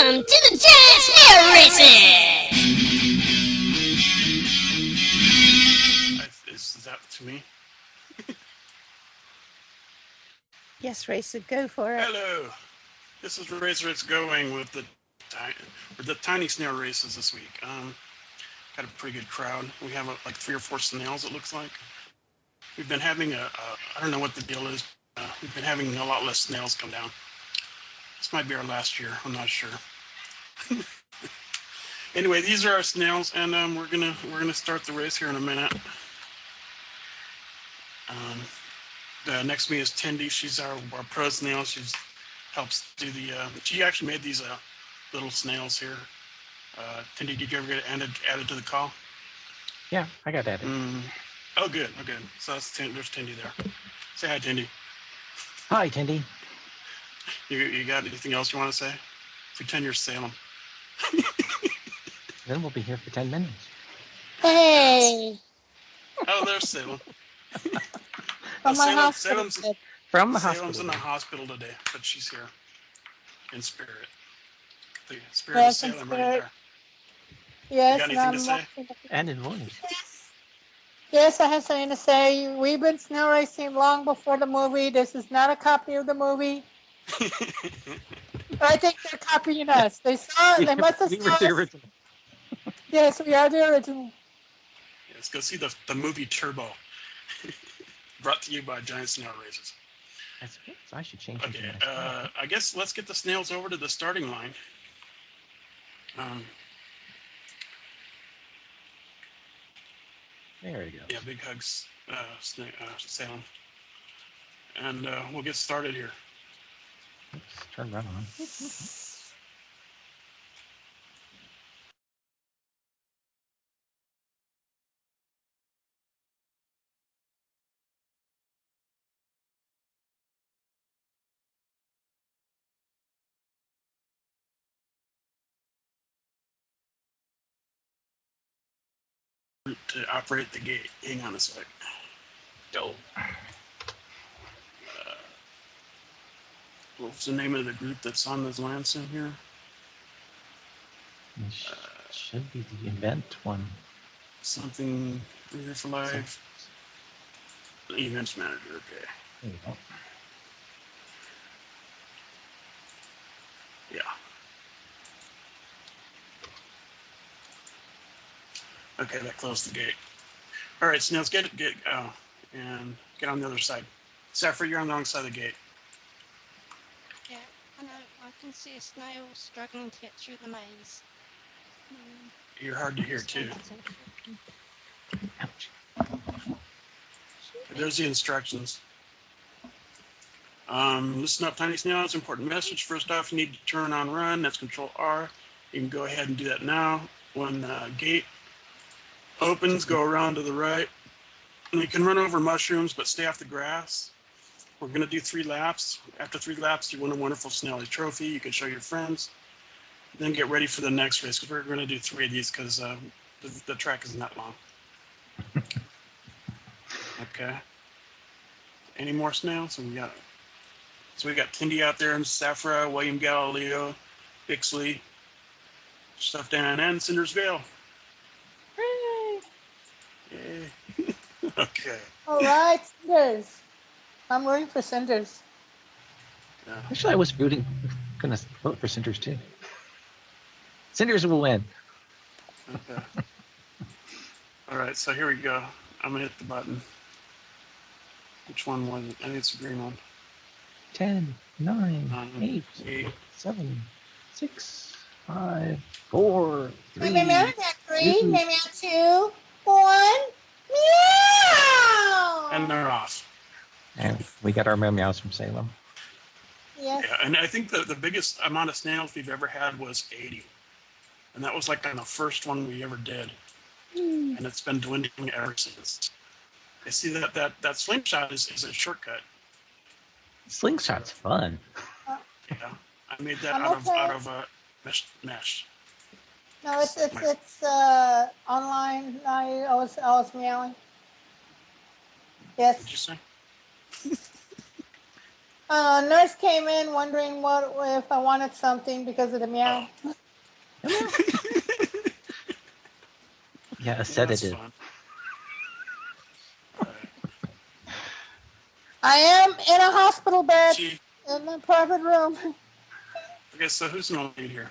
Welcome to the Giant Snail Races! Is that to me? Yes, Racer, go for it. Hello! This is Racer It's Going with the tiny snail races this week. Got a pretty good crowd. We have like 3 or 4 snails, it looks like. We've been having I don't know what the deal is. We've been having a lot less snails come down. This might be our last year, I'm not sure. Anyway, these are our snails, and we're gonna start the race here in a minute. Next to me is Tindy. She's our pro snail. She helps do the. She actually made these little snails here. Tindy, did you ever get added to the call? Yeah, I got added. Oh, good. Oh, good. So there's Tindy there. Say hi, Tindy. Hi, Tindy. You got anything else you want to say? Pretend you're Salem. Then we'll be here for 10 minutes. Hey! Oh, there's Salem. From my Salem's hospital. From the Salem's hospital. in the hospital today, but she's here in spirit. The spirit of Salem right there. Yes, You got anything to say? And in voice. Yes, I have something to say. We've been snail racing long before the movie. This is not a copy of the movie. I think they're copying us. They saw it. They must have We saw were the us. original. Yes, we are the original. Let's go see the movie Turbo. Brought to you by Giant Snail Races. That's good. So I should change it. Okay, I guess let's get the snails over to the starting line. There you go. Yeah, big hugs, Salem. And we'll get started here. Let's turn that on. To operate the gate. Hang on a sec. Go. What's the name of the group that's on this lance in here? It should be the event one. Something here for life. Events manager, okay. There you go. Yeah. Okay, that closed the gate. All right, snails, and get on the other side. Saffron, you're on the wrong side of the gate. Yeah, I know. I can see a snail struggling to get through the maze. You're hard to hear too. Ouch. There's the instructions. Listen up, tiny snail. It's an important message. First off, you need to turn on run. That's Control R. You can go ahead and do that now. When the gate opens, go around to the right. And you can run over mushrooms, but stay off the grass. We're going to do 3 laps. After 3 laps, you win a wonderful Snaily trophy. You can show your friends. Then get ready for the next race, because we're going to do 3 of these because the track isn't that long. Okay. Any more snails? So we got Tindy out there, and Safra, William Galileo, Bixley, Stuff down, and Cinder's Veil. Yay. Okay. All right, Cinders. I'm rooting for Cinders. Yeah. Actually, I was gonna vote for Cinders too. Cinders will win. Okay. All right, so here we go. I'm gonna hit the button. Which one was it? I think it's the green one. 10, 9, 8, 7, 6, 5, 4, 3. Maybe out 3, maybe out 2, 1. Meow! And they're off. And we got our meows from Salem. Yes. Yeah, and I think the biggest amount of snails we've ever had was 80. And that was like on the first one we ever did. And it's been dwindling ever since. I see that slingshot is a shortcut. Slingshot's fun. Yeah, I made that out of mesh. No, it's online. I was meowing. What'd you Yes. say? Nurse came in wondering what if I wanted something because of the meow. Yeah, a That's sedative. fun. All right. I am in a hospital bed Gee, in my private room. okay, so who's in the lead here?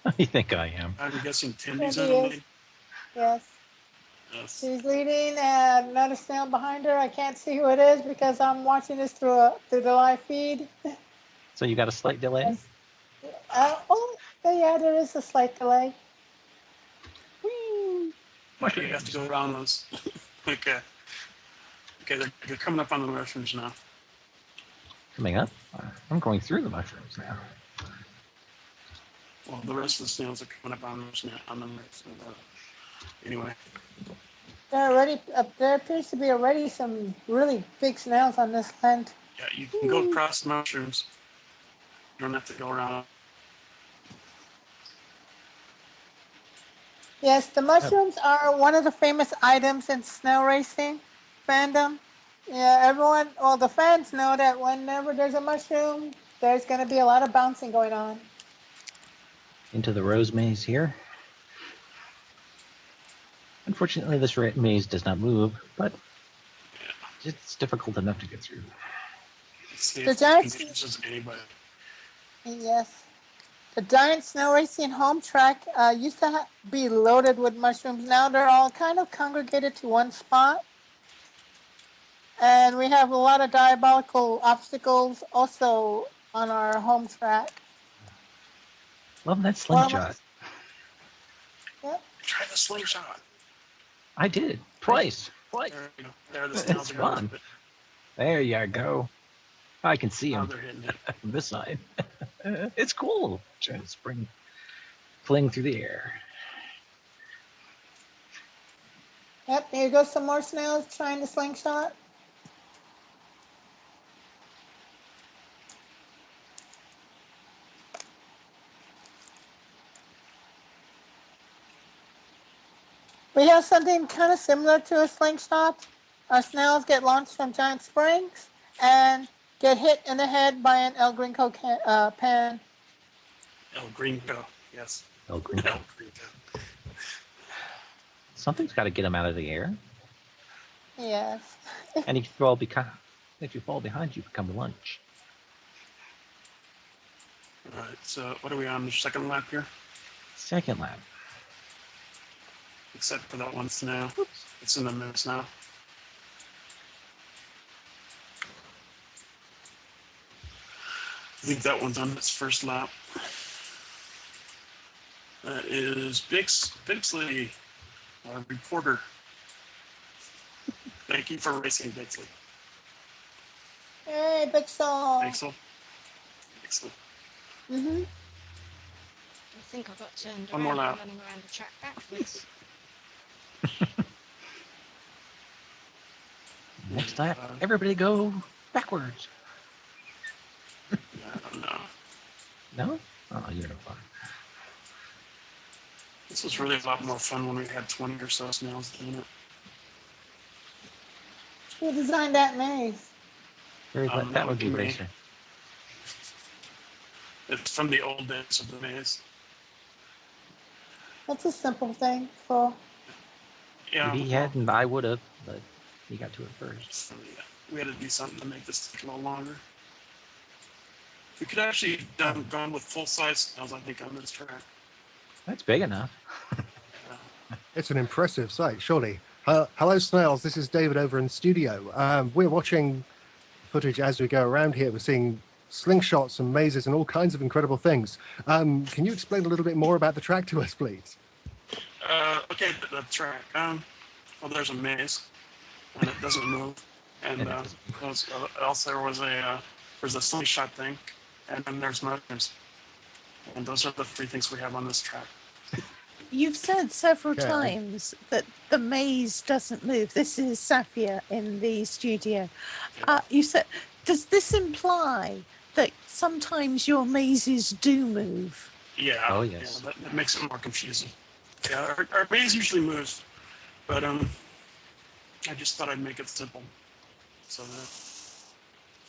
I think I am. I'm guessing Tindy's Cindy in the is. lead. Yes. Yes. She's leading and another snail behind her. I can't see who it is because I'm watching this through the live feed. So you got a slight delay? Yes. Yeah, there is a slight delay. Whee! You have to go around those. Okay. Okay, they're coming up on the mushrooms now. Coming up? I'm going through the mushrooms now. Well, the rest of the snails are coming up on the anyway. There appears to be already some really big snails on this land. Yeah, you can go across the mushrooms. You don't have to go around. Yes, the mushrooms are one of the famous items in snail racing fandom. Yeah, everyone, well, the fans know that whenever there's a mushroom, there's going to be a lot of bouncing going on. Into the rose maze here. Unfortunately, this maze does not move, but it's difficult enough to get through. Let's see The if giants, confuses anybody. yes, the giant snail racing home track used to be loaded with mushrooms. Now they're all kind of congregated to one spot. And we have a lot of diabolical obstacles also on our home track. Love that slingshot. Yep. Try the slingshot. I did. Twice. There you go. There, the snails It's are going fun. with it. There you go. I can see Now him they're hitting it. from this side. It's cool. Trying to fling through the air. Yep, here goes some more snails trying the slingshot. We have something kind of similar to a slingshot. Our snails get launched from giant springs and get hit in the head by an El Gringo pan. El Gringo, yes. El Gringo. El Gringo. Something's got to get him out of the air. Yes. And if you fall behind, you become lunch. All right, so what are we on the second lap here? Second lap. Except for that one snail. It's in the mix now. I think that one's on its first lap. That is Bixley, our reporter. Thank you for racing, Bixley. Hey, big song. Bixel. Mm-hmm. I think I got turned One around more and lap. running around the track backwards. Next lap, everybody go backwards. I don't know. No? Oh, you're no fun. This was really a lot more fun when we had 20 or so snails doing it. Who designed that maze? That would be me. Racer. It's from the old days of the maze. That's a simple thing. So, Yeah. If he hadn't, I would have, but he got to it first. So, yeah, we had to do something to make this take a little longer. We could actually have gone with full-size snails, I think, on this track. That's big enough. It's an impressive sight, surely. Hello, Snails. This is David over in studio. We're watching footage as we go around here. We're seeing slingshots and mazes and all kinds of incredible things. Can you explain a little bit more about the track to us, please? Okay, the track. Well, there's a maze, and it doesn't move. And also there's a slingshot thing, and then there's mushrooms. And those are the three things we have on this track. You've said several times that the maze doesn't move. This is Safia in the studio. You said, does this imply that sometimes your mazes do move? Yeah. Oh, yes. Yeah, that makes it more confusing. Yeah, our maze usually moves, but I just thought I'd make it simple. So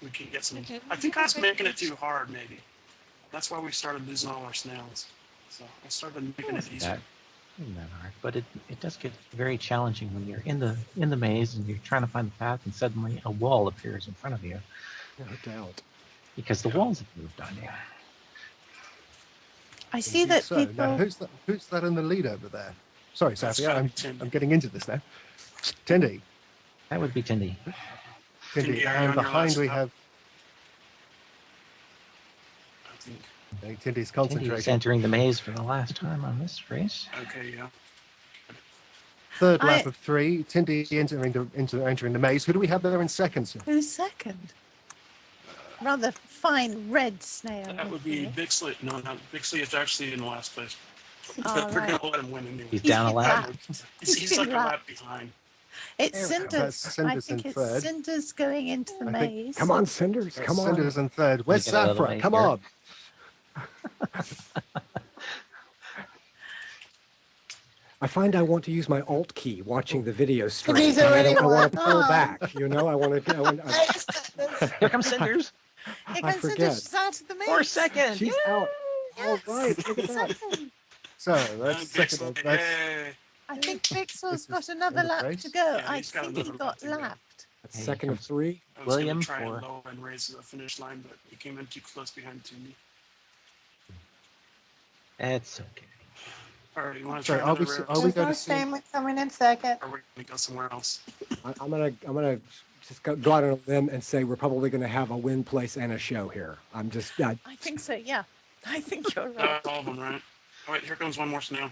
we can get some. Okay, I think I was okay. making it too hard, maybe. That's why we started losing all our snails. So I started making it easier. That isn't that hard, but it does get very challenging when you're in the maze and you're trying to find the path, and suddenly a wall appears in front of you No doubt. because the walls have moved on you. I see Indeed that so. Now, people. who's that in the lead over there? Sorry, That's Safia, gotta I'm be Tindy. getting into this now. Tindy. That would be Tindy. Tindy, Tindy, are you and on your behind last we stop? have I think. Tindy's Tindy's concentrating. entering the maze for the last time on this race. Okay, yeah. Third lap I- of 3. Tindy entering the maze. Who do we have there in seconds? Who's second? Rather fine red snail. That would be Bixley. No, not Bixley. Is actually in the last place. All But we're right. gonna let him win anyway. He's down a been lap. lapped. He's been like a lap lapped. behind. It's There we go. Cinders. That's I Cinders think in it's third. Cinders going into the I think- maze. Come on, Cinders. Come on. Cinders in third. Where's Get out of the Safra? way Come here. on. I find I want to use my Alt key watching the video stream. He's and already I want to won. pull Oh. back. You know, I want to. Here comes Cinders. Here I comes forget. Cinders. She's out of the maze. 4 seconds. She's out. All Yes, right. Look at that. second. So that's second. Bixley, That's yay. I think This Bixel's is got another end of lap race? to go. Yeah, I he's got think he another got lap to go. lapped. That's Hey, second of comes- 3. I was William gonna try for- and low and race to the finish line, but he came in too close behind Tindy. It's okay. All right, you want to Sorry, try are we another s- round? are we There's going no to see? shame coming in second. Or are we gonna go somewhere else? I'm gonna just go out on a limb and say we're probably going to have a win, place, and a show here. I'm just. I think so, yeah. I think you're right. That's all of them, right? Oh wait, here comes one more snail.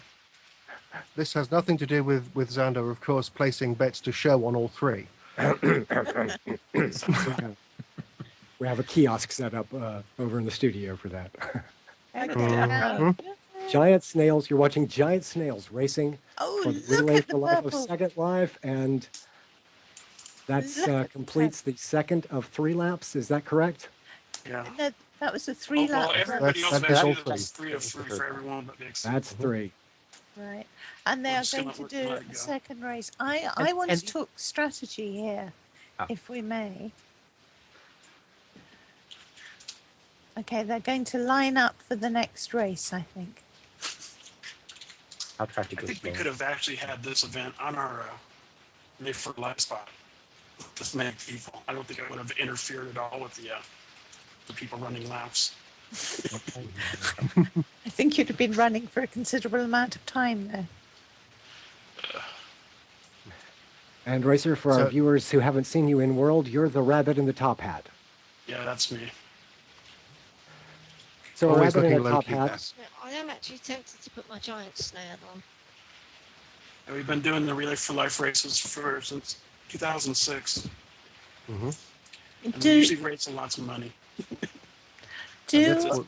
This has nothing to do with Xander, of course, placing bets to show on all 3. We have a kiosk set up over in the studio for that. Okay. Giant snails. You're watching giant snails racing Oh, for the look Relay at for the Life of purple. Second Life, and that's Look at the completes the second of 3 laps. Is that correct? Yeah. No, that was a 3 Well, lap. everybody else That's all actually was three. 3 of 3 for everyone but Bixley. That's 3. Right. And they We're are just going gonna to let do Mike a go. second race. I want and- to talk strategy here, Oh. if we may. Okay, they're going to line up for the next race, I think. I'll try to I go think we slow. could have actually had this event on our Live for Life spot. This many people. I don't think it would have interfered at all with the people running laps. I think you'd have been running for a considerable amount of time there. And Racer, for our So- viewers who haven't seen you in World, you're the rabbit in the top hat. Yeah, that's me. So a Always rabbit in looking a low top key. hat. Yeah, I am actually tempted to put my giant snail on. And we've been doing the Relay for Life races since 2006. Mm-hmm. And we Do usually raise lots of money. do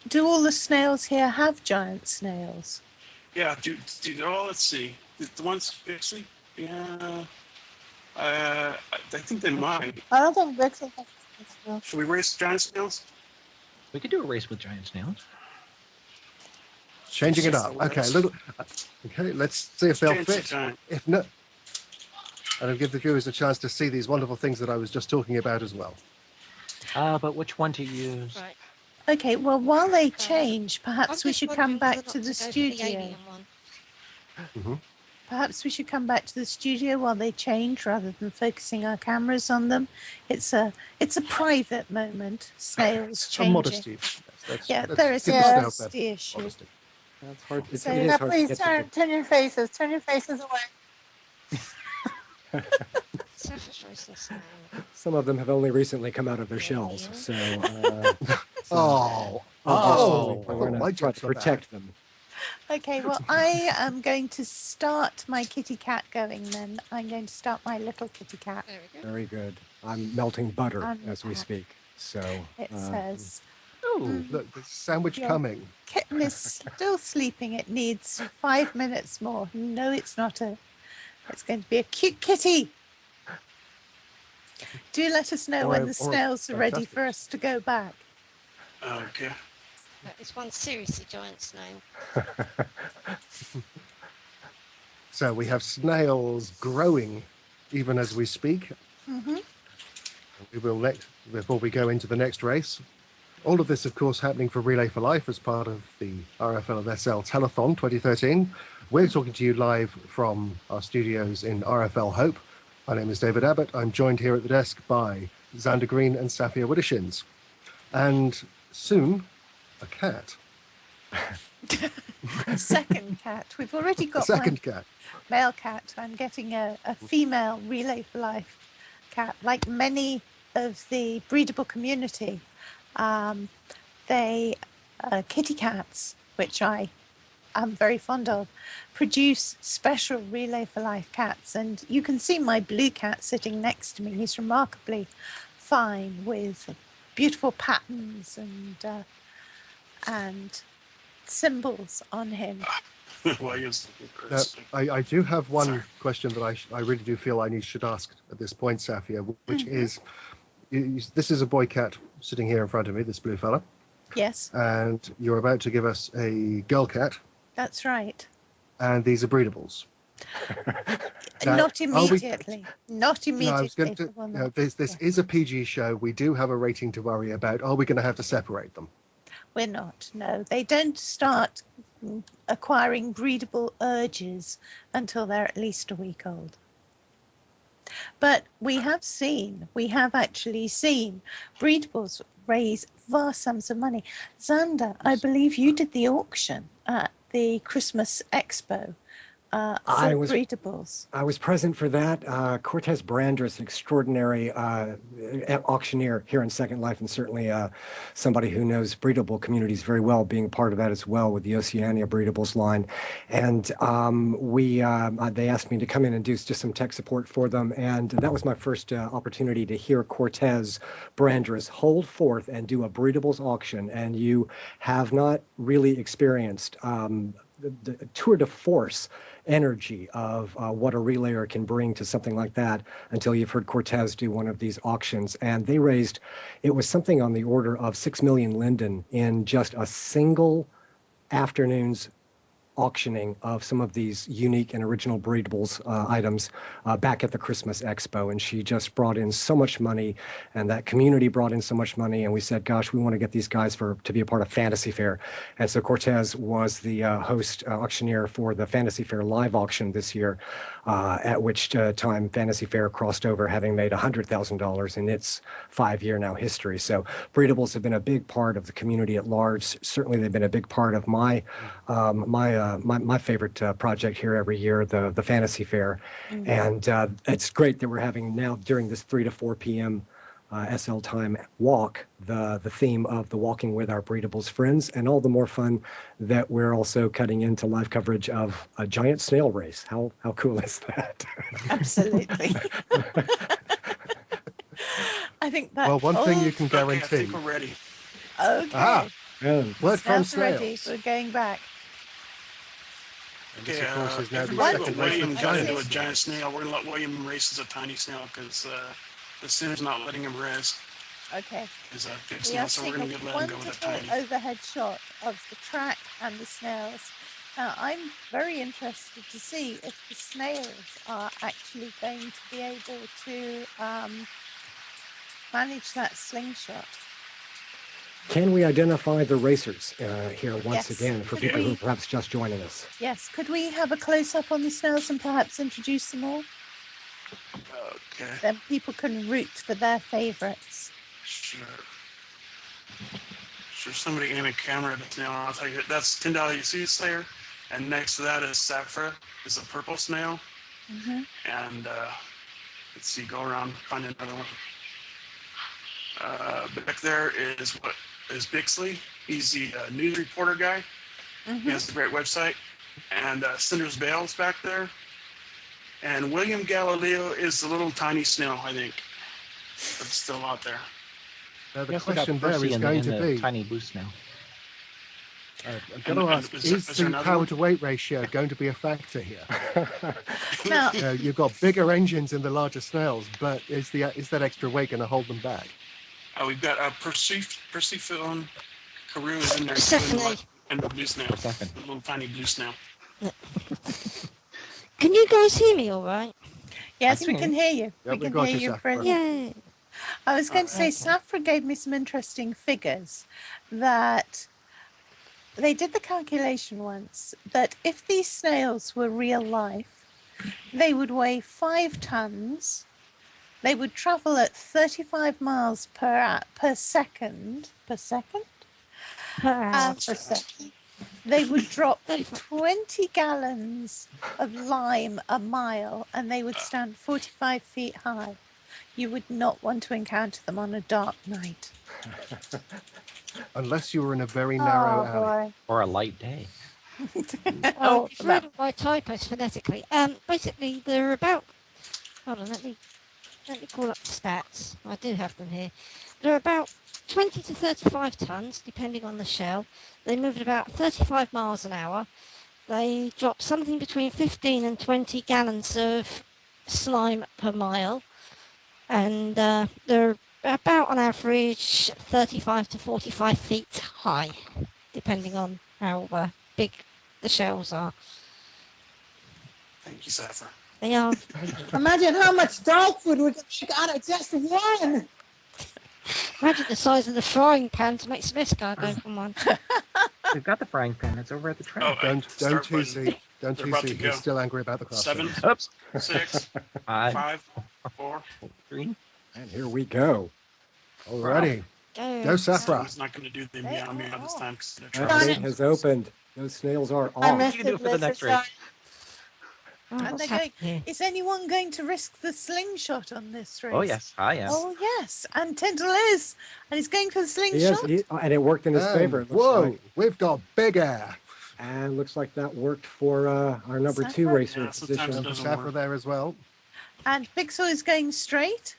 do all the snails here have giant snails? Yeah, let's see. The ones Bixley? Yeah. I think they might. I don't think Bixel has this. Should we race giant snails? We could do a race with giant snails. Changing it up. Okay, okay, let's see if they'll Change the fit. giant. If not, and I'll give the viewers a chance to see these wonderful things that I was just talking about as well. But which one to use? Right. Okay, well, while they change, I'm perhaps we just should wondering come back whether to not the go for studio. alien one. Perhaps we should come back to the studio while they change rather than focusing our cameras on them. It's a private moment. Snails Some changing. modesty. Yeah, let's there is a give the snails modesty their issue. modesty. That's hard. It, So it is Now, hard to please get to turn your faces. Turn your faces away. Surface racing snail. some of them have only recently come out of their shells, so. Oh, obviously oh, we're my gonna try jokes to were bad. protect them. Okay, well, I am going to start my kitty cat going then. I'm going to start my little kitty cat. There we go. Very good. I'm melting butter as we Uh, speak. So It says, Oh, look, there's a sandwich Yeah. coming. kitten is still sleeping. It needs 5 minutes more. No, it's not it's going to be a cute kitty. Do let us know when the snails are ready for us to go back. Okay. That is one seriously giant snail. So we have snails growing even as we speak. Hmm. We will next, before we go into the next race. All of this, of course, happening for Relay for Life as part of the RFL of SL Telethon 2013. We're talking to you live from our studios in RFL Hope. My name is David Abbott. I'm joined here at the desk by Xander Green and Safia Widdershins. And soon, a cat. A second cat. We've already got A second one cat. male cat. I'm getting a female Relay for Life cat. Like many of the breedable community, kitty cats, which I am very fond of, produce special Relay for Life cats. And you can see my blue cat sitting next to me. He's remarkably fine with beautiful patterns and symbols on him. Well, I do have one question that I really do feel I should ask at this point, Safia, which is, this is a boy cat sitting here in front of me, this blue fella. Yes. And you're about to give us a girl cat. That's right. And these are breedables. Not immediately. Not immediately. No, I was going to, this is a PG show. We do have a rating to worry about. Are we going to have to separate them? We're not. No, they don't start acquiring breedable urges until they're at least a week old. But we have actually seen breedables raise vast sums of money. Xander, I believe you did the auction at the Christmas Expo for breedables. I was present for that. Cortez Brandress, extraordinary auctioneer here in Second Life, and certainly somebody who knows breedable communities very well, being part of that as well with the Oceania Breedables line. And they asked me to come in and do just some tech support for them. And that was my first opportunity to hear Cortez Brandress hold forth and do a breedables auction. And you have not really experienced the tour de force energy of what a relayer can bring to something like that until you've heard Cortez do one of these auctions. And they raised, it was something on the order of 6 million linden in just a single afternoon's auctioning of some of these unique and original breedables items back at the Christmas Expo. And she just brought in so much money, and that community brought in so much money. And we said, gosh, we want to get these guys to be a part of Fantasy Fair. And so Cortez was the host auctioneer for the Fantasy Fair live auction this year, at which time Fantasy Fair crossed over, having made $100,000 in its 5-year now history. So breedables have been a big part of the community at large. Certainly they've been a big part of my favorite project here every year, the Fantasy Fair. And it's great that we're having now during this 3 to 4 p.m. SL Time walk, the theme of the Walking with Our Breedables Friends, and all the more fun that we're also cutting into live coverage of a giant snail race. How cool is that? Absolutely. I think that. Well, one thing you can guarantee. I think we're ready. Okay. Word from Snails ready. snails. We're going back. And this, of course, is now the everybody second but race William of got into a giants. giant snail. We're going to let William race as a tiny snail because the sinner's not letting him race Okay. as a big We snail, are so we're seeing going to a let him go with a wonderful tiny. overhead shot of the track and the snails. Now, I'm very interested to see if the snails are actually going to be able to manage that slingshot. Can we identify the racers here once Yes. again for Could people who we- are perhaps just joining us? Yes, could we have a close-up on the snails and perhaps introduce them all? Okay, Then people can root for their favorites. sure. Somebody aim a camera at the snail. I'll tell you, that's $10 sea slayer, and next to that is Saffra, is a purple snail. Mhm. And let's see, go around, find another one. Back there is Bixley. He's the news reporter guy. He has a great website. And Cinder's Bale's back there. And William Galileo is the little tiny snail, I think, that's still out there. Now, We the also got question there Percy is in going the to be, tiny blue snail. I'm going to And ask, is is there the another power one? to weight ratio going to be a factor here? Now, You've got bigger engines in the larger snails, but is that extra weight going to hold them back? We've got Persephone Carew is in there too, Persephone. and the blue snail, Persephone. the little tiny blue snail. Can you guys hear me all right? yes, I we can can hear you. Yeah, We we can got hear you, you Saf. brilliant. Yeah. I was going to say, Safra gave me some interesting figures that they did the calculation once that if these snails were real life, they would weigh 5 tons. They would travel at 35 miles per second. Per second? Per hour. They would drop 20 gallons of lime a mile, and they would stand 45 feet high. You would not want to encounter them on a dark night. Unless you were in a very narrow alley. Boy. Or a light day. Oh, you've read all my typos phonetically. Basically, they're about. Hold on, let me call up the stats. I do have them here. They're about 20 to 35 tons, depending on the shell. They move at about 35 miles an hour. They drop something between 15 and 20 gallons of slime per mile. And they're about, on average, 35 to 45 feet high, depending on how big the shells are. Thank you, Safra. They are. Imagine how much dog food we could make out of just one. Imagine the size of the frying pan to make some escargot from one. We've got the frying pan. It's over at the track. Oh, Don't too see. Don't They're too about see. to He's go. still angry about the craft. 7, Oops. 6, 5, 5, 4. 3. And here we go. Alrighty. Go. Go, Safra. He's not going to do the meow meow this time because they're That trying. gate has opened. Those snails are I off. missed You can do it for the Lisa, next race. sorry. Oh, And what's they're going, happening here? is anyone going to risk the slingshot on this race? Oh, yes. I am. Oh, yes. And Tyndall is. And he's going for the He is, slingshot. and it worked in his favor. It looks Whoa, like. we've got big air. And looks like that worked for our number 2 Safra? racer Yeah, sometimes position. it doesn't Safra work. there as well. And Pixel is going straight.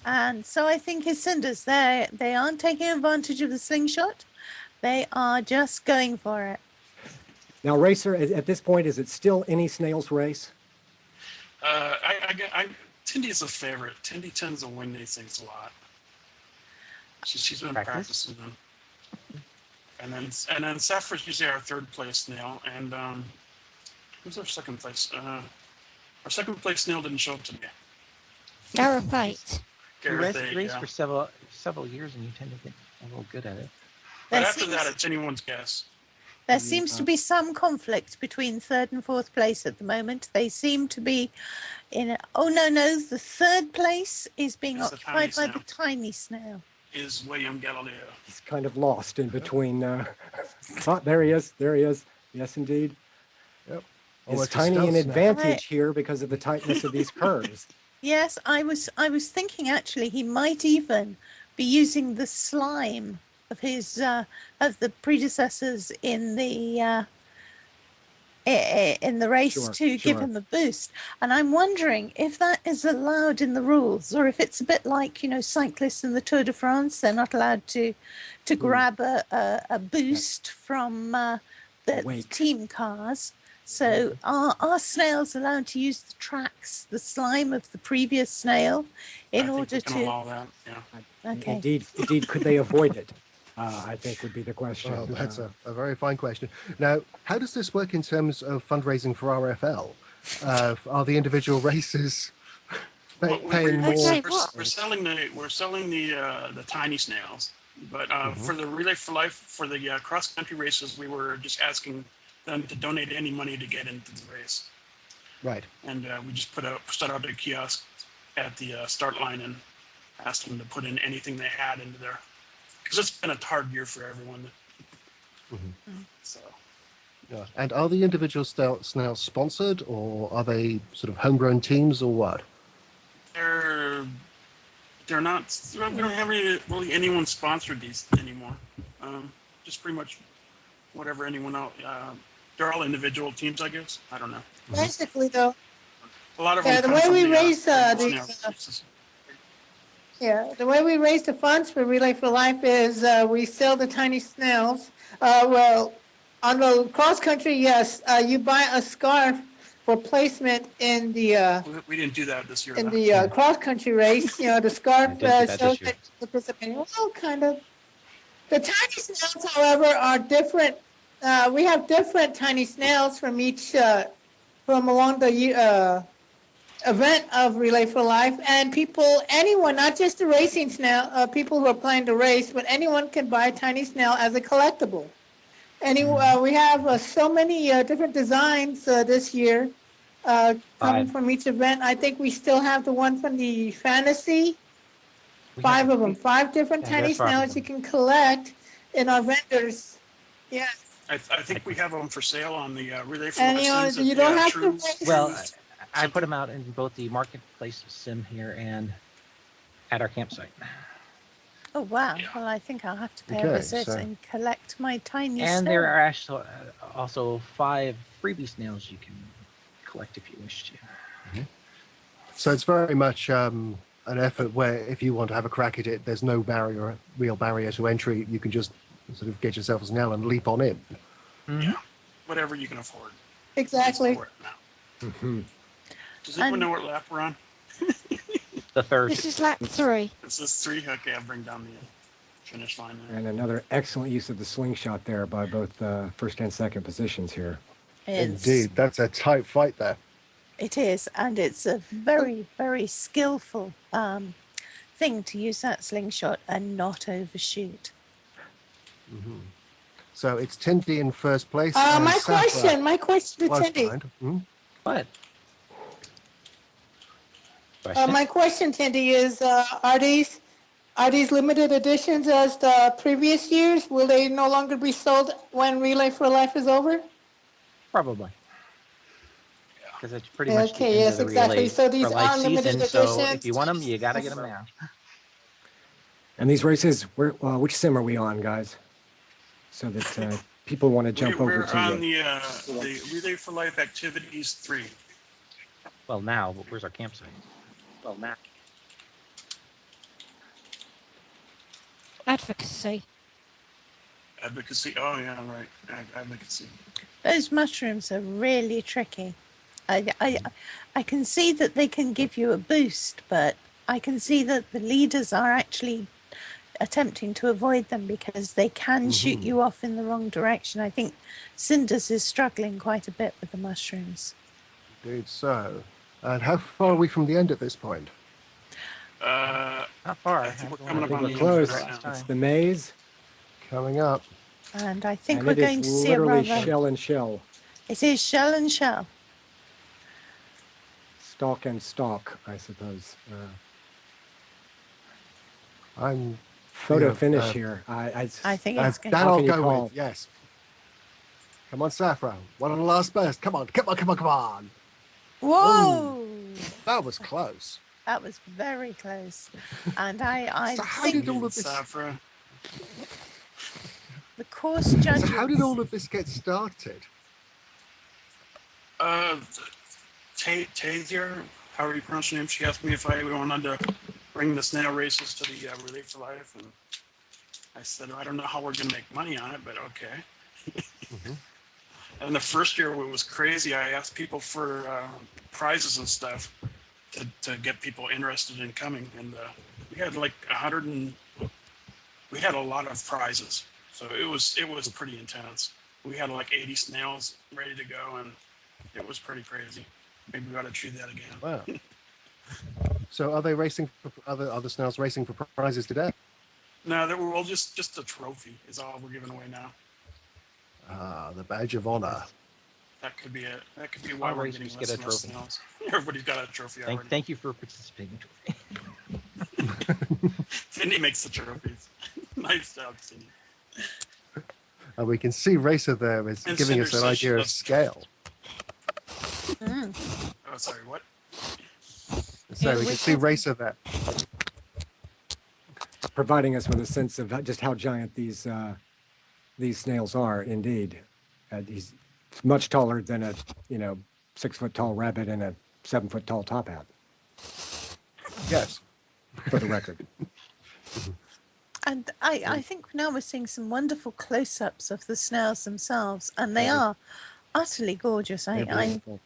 And so I think his cinders, they aren't taking advantage of the slingshot. They are just going for it. Now, racer, at this point, is it still any snails race? Tindy is a favorite. Tindy tends to win these things a lot. She's been Practice? practicing them. And then Safra's usually our 3rd place snail. And who's our 2nd place? Our 2nd place snail didn't show up today. Gareth. You Gareth, raced yeah. for several years, and you tend to get a little good at it. But There after that, seems- it's anyone's guess. There seems to be some conflict between 3rd and 4th place at the moment. They seem to be in. Oh no, the 3rd place is being It's the occupied by tiny the tiny snail. Is William Galileo. He's kind of lost in between. Oh, there he is. There he is. Yes, indeed. Yep. Is Almost a Tiny stealth an snail. advantage here because of the tightness of these curves? Yes, I was thinking actually he might even be using the slime of his of the predecessors in the race Sure, to give sure. him a boost. And I'm wondering if that is allowed in the rules, or if it's a bit like, cyclists in the Tour de France. They're not allowed to grab a boost from the Wake. team cars. So are snails allowed to use the tracks, the slime of the previous snail, in I think order we can to? allow that. Yeah. Okay. Indeed, could they avoid it? I think would be the question. Well, that's a very fine question. Now, how does this work in terms of fundraising for RFL? Are the individual races paying more? Okay. We're selling the tiny snails, but for the Relay for Life, for the cross country races, we were just asking them to donate any money to get into the race, Right. and we just set out a kiosk at the start line and asked them to put in anything they had into there, because it's been a hard year for everyone. So Yeah. And are the individual snails sponsored, or are they sort of homegrown teams, or what? they're not. We don't have really anyone sponsored these anymore. Just pretty much whatever anyone else. They're all individual teams, I guess. I don't know. Basically, though, A lot of Yeah, them the come way from we the, raise, snail these, races. the way we raise the funds for Relay for Life is we sell the tiny snails. Well, on the cross country, yes, you buy a scarf for placement in the We didn't do that this year. in though. the cross country race. The scarf I did that this shows year. that the participating. Well, kind of. The tiny snails, however, are different. We have different tiny snails from each from along the event of Relay for Life, and people, anyone, not just the racing snail, people who are planning to race, but anyone can buy a tiny snail as a collectible. We have so many different designs this year coming from each event. I think we still have the one from the fantasy. We 5 have- of them, 5 different Yeah, tiny there's 5 of snails you them. can collect in our vendors. Yes. I think we have them for sale on the Relay for And Life things you at don't the, have True. to race. Well, I put them out in both the marketplace sim here and at our campsite. Oh wow! Yeah. Well, I think I'll have to pay a Okay, visit so- and collect my tiny And snail. there are actually also 5 freebie snails you can collect if you wish to. So it's very much an effort where if you want to have a crack at it, there's no real barrier to entry. You can just sort of get yourself a snail and leap on in. Yeah, whatever you can afford. Exactly. It's now. Mhm. Does anyone And- know what lap we're on? The third. This is lap 3. This is 3. Okay, I'll bring down the finish line there. And another excellent use of the slingshot there by both first and second positions here. Indeed, that's a tight fight there. It is, and it's a very, very skillful thing to use that slingshot and not overshoot. So it's Tindy in first place. and My Safra question to close Tindy. behind. Mhm. What? Question? My question, Tindy, is are these limited editions as the previous years? Will they no longer be sold when Relay for Life is over? Probably. Because it's pretty much the Okay, end yes, of the exactly. Relay So these for Life are limited season. So editions. if you want them, you got to get them now. And these races, which sim are we on, guys? So that people want to jump over We're to on you. the Relay for Life Activities 3. Well, now, but where's our campsite? Well, now. Advocacy. Advocacy. Oh, yeah, right. Advocacy. Those mushrooms are really tricky. I can see that they can give you a boost, but I can see that the leaders are actually attempting to avoid them because they can shoot you off in the wrong direction. I think Cinders is struggling quite a bit with the mushrooms. Indeed so. And how far are we from the end at this point? Not far. I think we're That's coming the up one on we the did end of Close. it right last now. It's time. the maze. Coming up. And I think And we're it is going to see a literally rather... shell and shell. It is shell and shell. Stalk and stalk, I suppose. I'm Photo Yeah, finish here. I think that it's going How I'll can you go call? with, yes. Come on, Safra. One on the last burst. Come on. Whoa! That was close. That was very close. And I So how think did all of this? Safra. the course judges... So how did all of this get started? Tazier, however you pronounce your name, she asked me if I wanted to bring the snail races to the Relay for Life, and I said, I don't know how we're going to make money on it, but okay. And the first year it was crazy. I asked people for prizes and stuff to get people interested in coming, and we had like we had a lot of prizes, so it was pretty intense. We had like 80 snails ready to go, and it was pretty crazy. Maybe we ought to try that again. Wow. So are they racing for other snails racing for prizes today? No, that we're all just a trophy is all we're giving away now. Ah, the badge of honor. That could be it. That could be why All we're racers getting get less a and less trophy. snails. Everybody's got a trophy already. Thank you for participating. Cindy makes the trophies. Nice job, Cindy. And we can see Racer there is And giving us Cinder an says she idea of does- scale. Oh, sorry, what? So we can see Racer there. Providing us with a sense of just how giant these snails are. Indeed, he's much taller than a 6 foot tall rabbit and a 7 foot tall top hat. Yes. For the record. And I think now we're seeing some wonderful close-ups of the snails themselves, and they are utterly gorgeous. They're beautiful.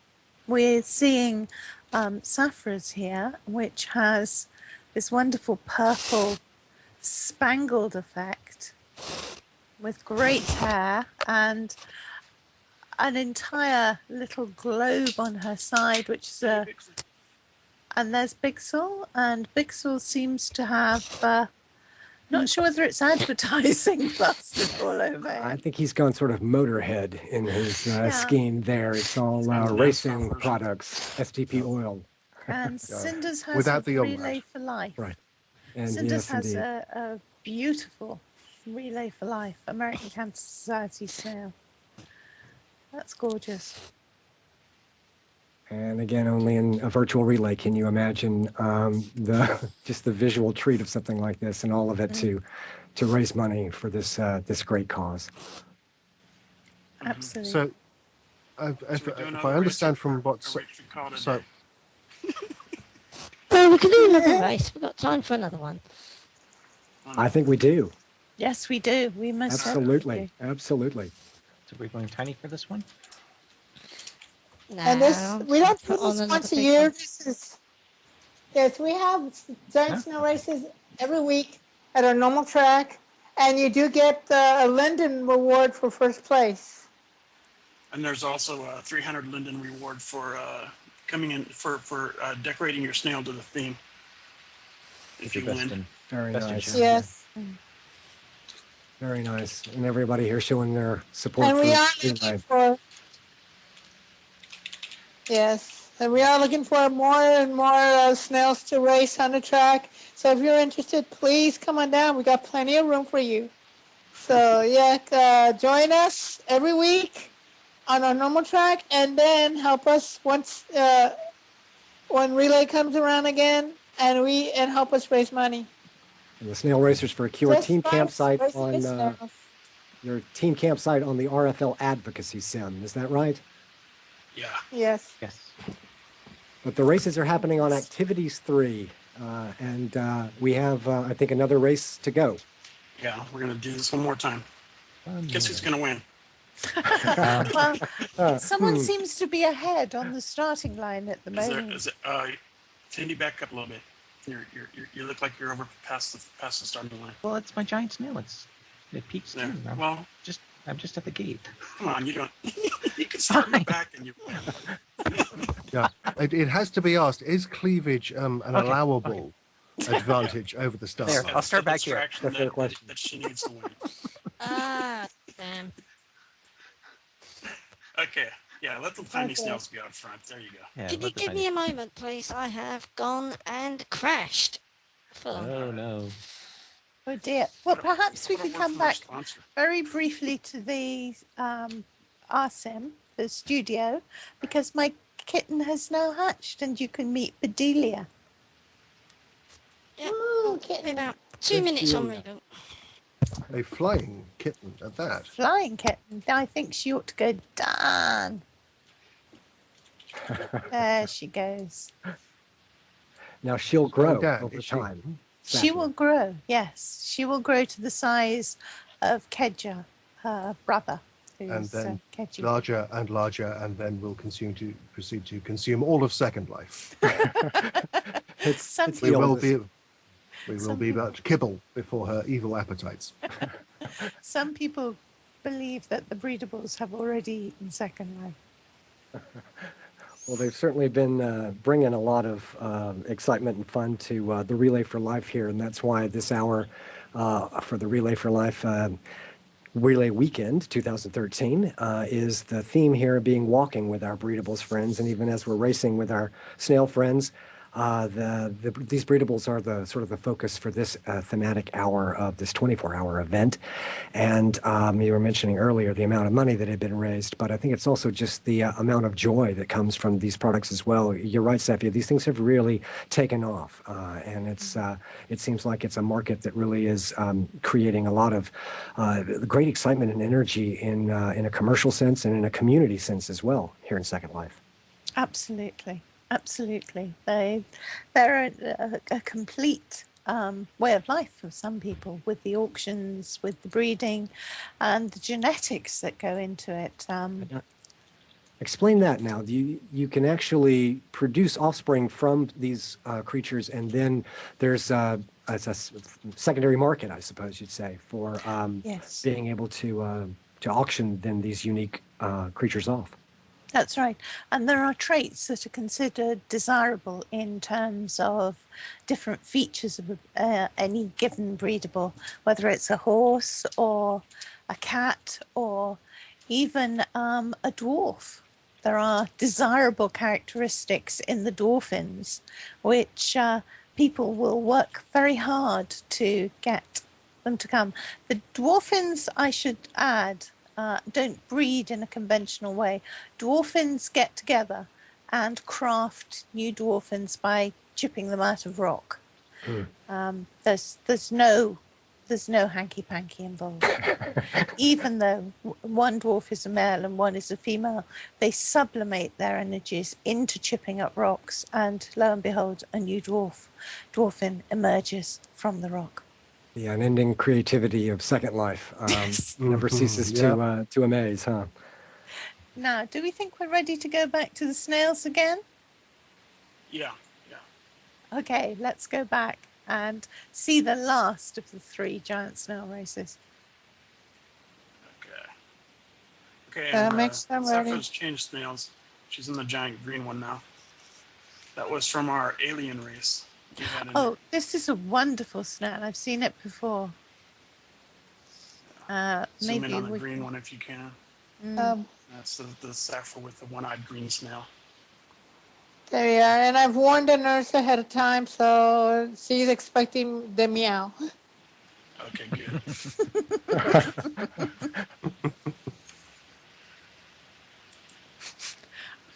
We're seeing Safra's here, which has this wonderful purple spangled effect with great hair and an entire little globe on her side, which is and there's Bixel, and Bixel seems to have. Not sure whether it's advertising plastered all over I him. think he's gone sort of Motorhead in his scheme there. It's all racing products, STP oil. And Cinders has Without a the relay for life. Right. And Cinders yes, has indeed. a beautiful relay for life, American Cancer Society snail. That's gorgeous. And again, only in a virtual relay can you imagine just the visual treat of something like this, and all of it to raise money for this this great cause. Absolutely. So, if I understand from what's so, Well, we can do another race. We've got time for another one. I think we do. Yes, we do. We must Absolutely, absolutely. So we're going tiny for this one? No, And this, we don't do put on this another once a big year. one. This is, yes, we have giant snow races every week at our normal track, and you do get a Linden reward for first place. And there's also a 300 Linden reward for coming in for decorating your snail to the theme. If you win. Very nice. Yes. Very nice. And everybody here showing their support And for we are relay. looking for, yes, and we are looking for more and more snails to race on the track. So if you're interested, please come on down. We got plenty of room for you. So yeah, join us every week on our normal track, and then help us once when relay comes around again, and help us raise money. And the Snail Racers for a Cure Just team by campsite racing on your snails. your team campsite on the RFL advocacy sim. Is that right? Yeah. Yes. Yes. But the races are happening on Activities 3, and we have, I think, another race to go. Yeah, we're gonna do this one more time. Guess who's gonna win? Well, someone seems to be ahead on the starting line at the moment. Cindy, back up a little bit. You look like you're over past the starting line. Well, it's my giant snail. It peaks There. too. I'm just at the gate. Come on, you don't. You can start in the back and you. yeah, it has to be asked: is cleavage an allowable advantage over the start? There, line? I'll start back here. Distraction That's the question. that she needs to win. Ah, damn. Okay, yeah, let the tiny snails be out front. There you go. Yeah, Can you let the give tiny- me a moment, please? I have gone and crashed. Oh no. Oh dear. Well, perhaps we What a could word come from our back sponsor. very briefly to the RSIM, the studio, because my kitten has now hatched, and you can meet Bedelia. Yeah, Ooh, give me kitten. about 2 minutes on Bedelia. reboot. A flying kitten at that. Flying kitten. I think she ought to go down. There she goes. Now she'll grow Dad, over is she- time. She will grow, yes. She will grow to the size of Kedja, her brother, And who's then Kedju. larger and larger, and then will proceed to consume all of Second Life. Some it's We the will oldest. be about kibble before her evil appetites. Some people believe that the breedables have already eaten Second Life. Well, they've certainly been bringing a lot of excitement and fun to the Relay for Life here, and that's why this hour for the Relay for Life Relay Weekend 2013 is the theme here being walking with our breedables friends, and even as we're racing with our snail friends, these breedables are the sort of the focus for this thematic hour of this 24-hour event. And you were mentioning earlier the amount of money that had been raised, but I think it's also just the amount of joy that comes from these products as well. You're right, Safia, these things have really taken off, and it seems like it's a market that really is creating a lot of great excitement and energy in a commercial sense and in a community sense as well here in Second Life. Absolutely. Absolutely. They're a complete way of life for some people, with the auctions, with the breeding, and the genetics that go into it. Explain that now. You can actually produce offspring from these creatures, and then there's a secondary market, I suppose you'd say, for Yes. being able to auction then these unique creatures off. That's right. And there are traits that are considered desirable in terms of different features of any given breedable, whether it's a horse or a cat or even a dwarf. There are desirable characteristics in the dwarfins, which people will work very hard to get them to come. The dwarfins, I should add, don't breed in a conventional way. Dwarfins get together and craft new dwarfins by chipping them out of rock. There's no hanky-panky involved. Even though one dwarf is a male and one is a female, they sublimate their energies into chipping up rocks, and lo and behold, a new dwarfin emerges from the rock. The unending creativity of Second Life never ceases to amaze, huh? Now, do we think we're ready to go back to the snails again? Yeah. Okay, let's go back and see the last of the 3 giant snail races. Okay, and makes them ready. Sappho's changed snails. She's in the giant green one now. That was from our alien race. Oh, this is a wonderful snail. I've seen it before. Zoom Maybe in on the green one if you can. That's the Sappho with the one-eyed green snail. There you are. And I've warned the nurse ahead of time, so she's expecting the meow. Okay, good.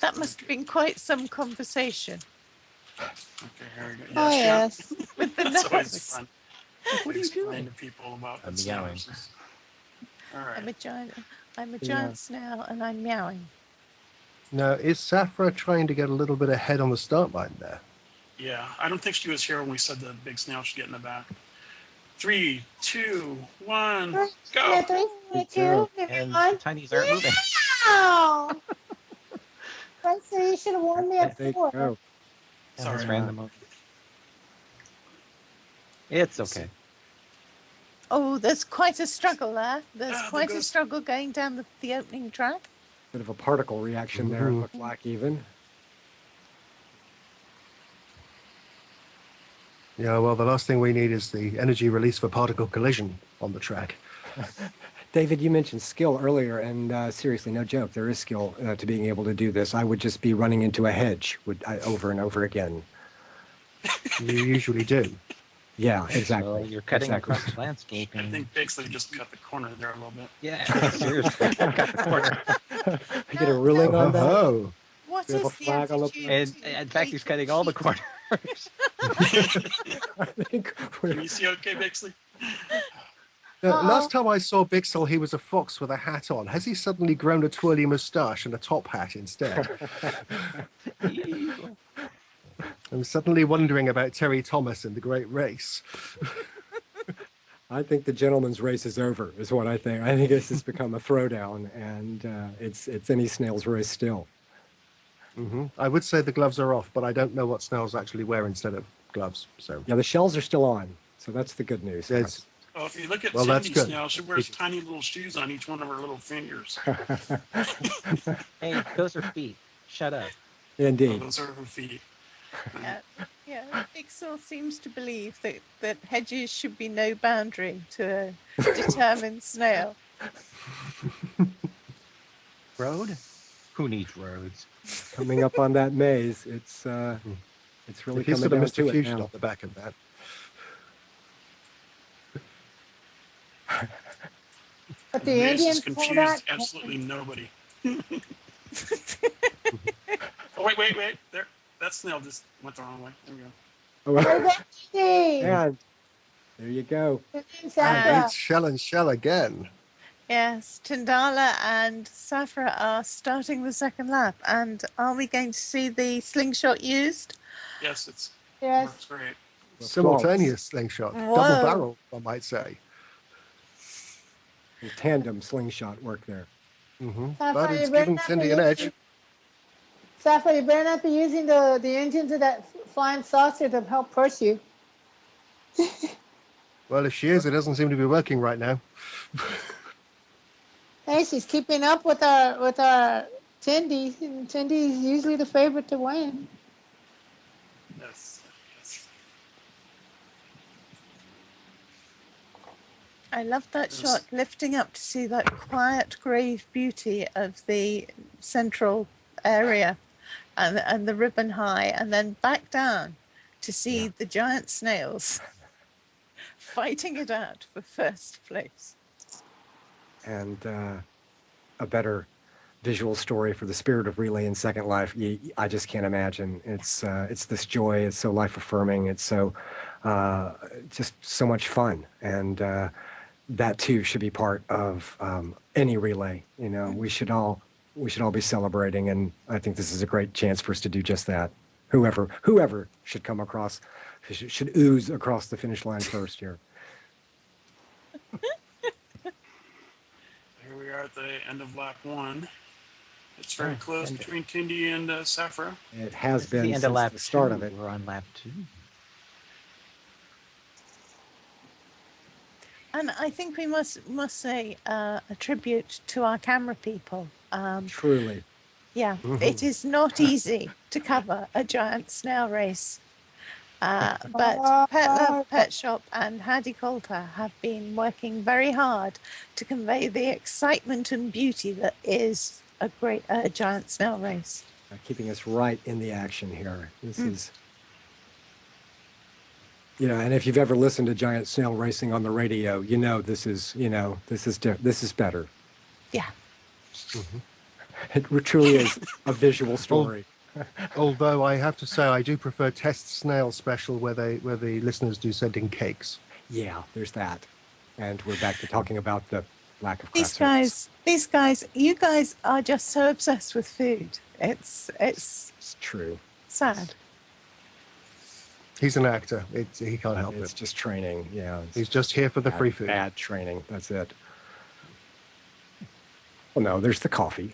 That must have been quite some conversation. Okay, here we go. Oh, yes. With the That's always nurse. fun. What are you Explain doing? to people about I'm the meowing. snails. All right. I'm a giant snail and I'm meowing. Now, is Safra trying to get a little bit ahead on the start line there? Yeah, I don't think she was here when we said the big snail should get in the back. 3, 2, 1, go! 3, 2, And 1. the tinies aren't moving. Meow! So you should have warned me at There you 4. go. Yeah, Sorry. that's random. It's okay. Oh, there's quite a struggle there. There's Ah, quite there a goes- struggle going down the opening track. Bit of a particle reaction there, it looked like even. Yeah, well, the last thing we need is the energy release for particle collision on the track. David, you mentioned skill earlier, and seriously, no joke, there is skill to being able to do this. I would just be running into a hedge over and over again. You usually do. Yeah, exactly. So you're cutting Exactly. across the landscape. I And, think Bixley just cut the corner there a little bit. yeah, seriously, cut the corner. I get a ruling on that. Oh, What We have is a the flag on the- attitude And to in fact, he's cutting all the corners. I think we're- Can you see okay, Bixley? last time I saw Bixel, he was a fox with a hat on. Has he suddenly grown a twirly moustache and a top hat instead? I'm suddenly wondering about Terry Thomas and the Great Race. I think the gentleman's race is over, is what I think. I think this has become a throwdown, and it's any snail's race still. I would say the gloves are off, but I don't know what snails actually wear instead of gloves. So Yeah, the shells are still on, so that's the good news. it's, Oh, if you look at Well, that's Cindy's good. snail, she wears tiny little shoes on each one of her little fingers. Hey, those are feet. Shut up. Indeed. Those are her feet. Yeah, Ixel seems to believe that hedges should be no boundary to a determined snail. Road? Who needs roads? Coming up on that maze, it's really if he's coming got a down to Mr. it Fusion now. on the back of that. But the Mace Indians has pull confused that. absolutely nobody. Oh, wait. There. That snail just went the wrong way. There we go. Oh, Where's that Indy? and there you go. Safra. It's shell and shell again. Yes, Tindala and Safra are starting the second lap. And are we going to see the slingshot used? Yes, it's Yes. works great. Simultaneous slingshot. Whoa. Double barrel, I might say. The tandem slingshot work there. Safra, But you it's better given not Cindy be an edge. using- Safra, you better not be using the engines of that flying saucer to help push you. Well, if she is, it doesn't seem to be working right now. Hey, she's keeping up with our Cindy. Cindy's usually the favorite to win. Yes. Yes. I love that Yes. shot, lifting up to see that quiet, grave beauty of the central area and the ribbon high, and then back down to see the giant snails fighting it out for first place. And a better visual story for the spirit of Relay in Second Life, I just can't imagine. It's this joy. It's so life affirming. It's so just so much fun, and that too should be part of any relay. You know, we should all be celebrating, and I think this is a great chance for us to do just that. Whoever should come across, should ooze across the finish line first here. Here we are at the end of lap 1. It's very close between Tindy and Safra. It has been the end since of lap the start 2. of it. We're on lap 2. And I think we must say a tribute to our camera people. Truly. Yeah, it is not easy to cover a giant snail race. But Pet Love Pet Shop and Hattie Coulter have been working very hard to convey the excitement and beauty that is a giant snail race. Keeping us right in the action here. This is, you know, and if you've ever listened to giant snail racing on the radio, you know this is better. Yeah. It truly is a visual story. Although I have to say, I do prefer Test Snail Special, where the listeners do send in cakes. Yeah, there's that. And we're back to talking about the lack of These classics. guys, you guys are just so obsessed with food. It's true. sad. He's an actor. He can't help It's it. just training. Yeah. He's just here for the free food. Bad training. That's it. Well, no, there's the coffee.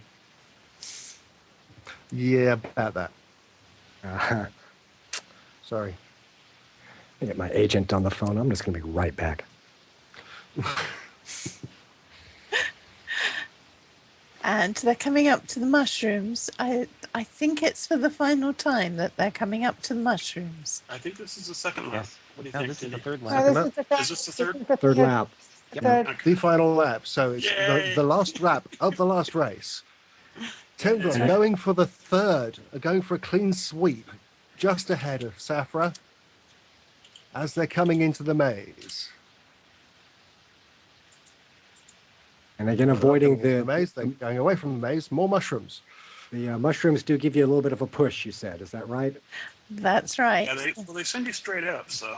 Yeah, about that. Uh, Sorry. I get my agent on the phone. I'm just going to be right back. And they're coming up to the mushrooms. I think it's for the final time that they're coming up to the mushrooms. I think this is the second lap. Yes. What do you No, think, this is the Tindy? third No, lap. this is the Is this the third? Third lap. The Yep. third. The final lap. So it's Yay. the last lap of the last race. Timber going for the third, going for a clean sweep, just ahead of Safra as they're coming into the maze. And again, avoiding Coming into the maze, they're going away from the maze. More mushrooms. The mushrooms do give you a little bit of a push, you said. Is that right? That's right. Yeah, they send you straight up, so.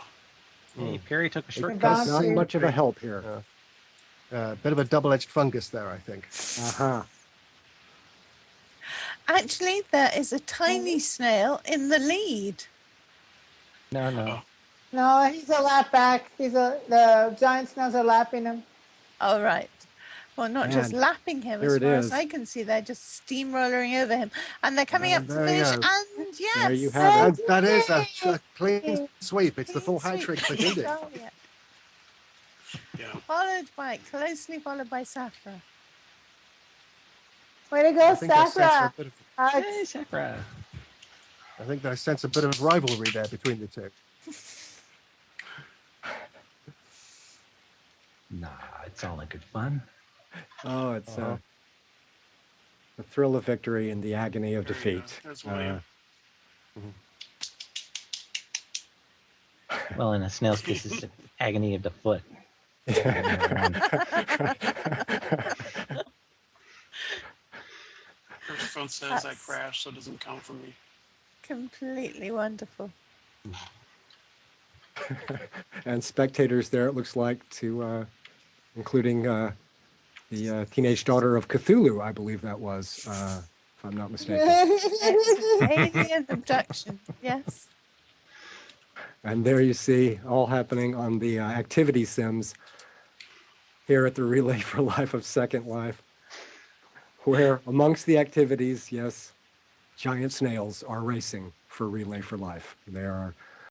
Hey, Perry took a shortcut. Bounce. Not Bouncy. much of a help here. Bit of a double-edged fungus there, I think. Uh-huh. Actually, there is a tiny snail in the lead. No. No, he's a lap back. The giant snails are lapping him. All right. Well, not just And lapping him, there as it far as is. I can see. They're just steamrolling over him. And they're coming up to there the you finish. go. And yes. There you have And that is a clean sweep. It's the full hat trick for Tindy. Yeah. Closely followed by Safra. Way to go, I think I sense a Safra. bit of- Hey, Safra. I think I sense a bit of rivalry there between the two. Nah, it's all in good fun. Oh, it's the thrill of victory and the agony of There you go. defeat. There's William. Well, in a snail's case, it's the agony of the foot. First phone says I crashed, so it doesn't count for me. Completely wonderful. And spectators there, it looks like, to including the teenage daughter of Cthulhu, I believe that was, if I'm not mistaken. It's an alien abduction. Yes. And there you see all happening on the activity sims here at the Relay for Life of Second Life, where amongst the activities, yes, giant snails are racing for Relay for Life. They are